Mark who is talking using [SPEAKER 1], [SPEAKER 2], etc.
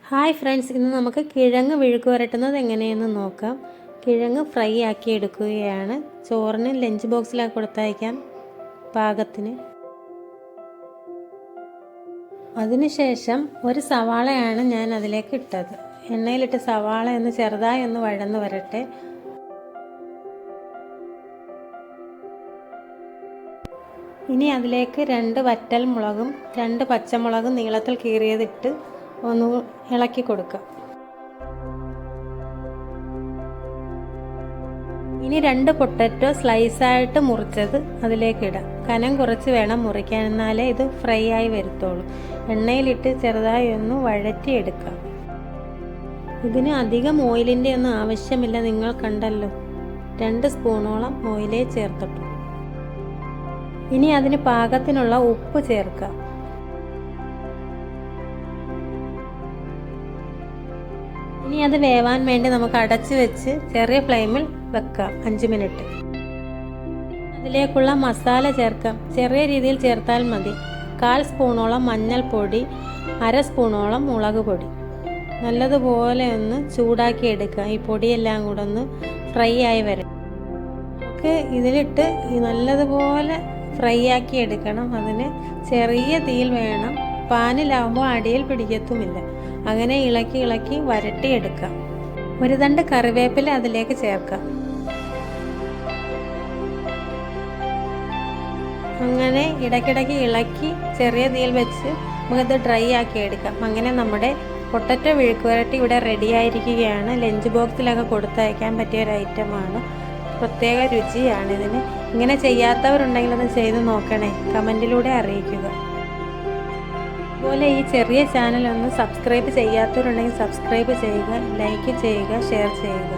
[SPEAKER 1] Hi friends, ഇന്ന് നമുക്ക് കിഴങ്ങ് വിഴുക്ക് വരട്ടുന്നത് എങ്ങനെയെന്ന് നോക്കാം. കിഴങ്ങ് ഫ്രൈ ആക്കി എടുക്കുകയാണ്. ചോറിന് ലഞ്ച് ബോക്സിലൊക്കെ കൊടുത്തയക്കാൻ പാകത്തിന്. അതിനുശേഷം ഒരു സവാളയാണ് ഞാൻ അതിലേക്ക് ഇട്ടത്. എണ്ണയിലിട്ട് സവാള ഒന്ന് ചെറുതായി ഒന്ന് വഴന്ന് വരട്ടെ. ഇനി അതിലേക്ക് 2 വറ്റൽ മുളകും 2 പച്ചമുളകും നീളത്തിൽ കീറിയതിട്ട് ഒന്ന് ഇളക്കി കൊടുക്കുക. ഇനി 2 പൊട്ടറ്റോ സ്ലൈസായിട്ട് മുറിച്ചത് അതിലേക്ക് ഇടാം. കനം കുറച്ച് വേണം മുറിക്കാൻ, എന്നാലേ ഇത് ഫ്രൈ ആയി വരത്തുള്ളൂ. എണ്ണയിലിട്ട് ചെറുതായി ഒന്ന് വഴറ്റിയെടുക്കാം. ഇതിന് അധികം ഓയിലിൻ്റെ ഒന്നും ആവശ്യമില്ല, നിങ്ങൾ കണ്ടല്ലോ. 2 സ്പൂണോളം ഓയിലേ ചേർത്തിട്ടുള്ളൂ. ഇനി അതിന് പാകത്തിനുള്ള ഉപ്പ് ചേർക്കാം. ഇനി അത് വേവാൻ വേണ്ടി നമുക്ക് അടച്ച് വെച്ച് ചെറിയ ഫ്ലെയിമിൽ വെക്കാം 5 മിനിറ്റ്. അതിലേക്കുള്ള മസാല ചേർക്കാം. ചെറിയ രീതിയിൽ ചേർത്താൽ മതി. 1/4 സ്പൂണോളം മഞ്ഞൾപ്പൊടി, 1/2 സ്പൂണോളം മുളക് പൊടി. നല്ലതുപോലെ ഒന്ന് ചൂടാക്കി എടുക്കാം. ഈ പൊടിയെല്ലാം കൂടെ ഒന്ന് ഫ്രൈ ആയി വരും. നമുക്ക് ഇതിലിട്ട് നല്ലതുപോലെ ഫ്രൈ ആക്കി എടുക്കണം. അതിന് ചെറിയ തീയിൽ വേണം. പാനിലാവുമ്പോൾ അടിയിൽ പിടിക്കത്തുമില്ല. അങ്ങനെ ഇളക്കി ഇളക്കി വരട്ടിയെടുക്കാം. ഒരു തണ്ട് കറിവേപ്പില അതിലേക്ക് ചേർക്കാം. അങ്ങനെ ഇടയ്ക്കിടയ്ക്ക് ഇളക്കി ചെറിയ തീയിൽ വെച്ച് നമുക്കത് ഡ്രൈ ആക്കി എടുക്കാം. അങ്ങനെ നമ്മുടെ പൊട്ടറ്റോ വിഴുക്ക് വരട്ടി ഇവിടെ റെഡി ആയിരിക്കുകയാണ്. ലഞ്ച് ബോക്സിലൊക്കെ കൊടുത്തയക്കാൻ പറ്റിയ ഒരു ഐറ്റമാണ്. പ്രത്യേക രുചിയാണ് ഇതിന്. ഇങ്ങനെ ചെയ്യാത്തവരുണ്ടെങ്കിൽ അത് ചെയ്ത് നോക്കണേ, കമൻറ്റിലൂടെ അറിയിക്കുക. അതുപോലെ ഈ ചെറിയ ചാനൽ ഒന്ന് സബ്സ്ക്രൈബ് ചെയ്യാത്തവരുണ്ടെങ്കിൽ സബ്സ്ക്രൈബ് ചെയ്യുക, ലൈക്ക് ചെയ്യുക, ഷെയർ ചെയ്യുക.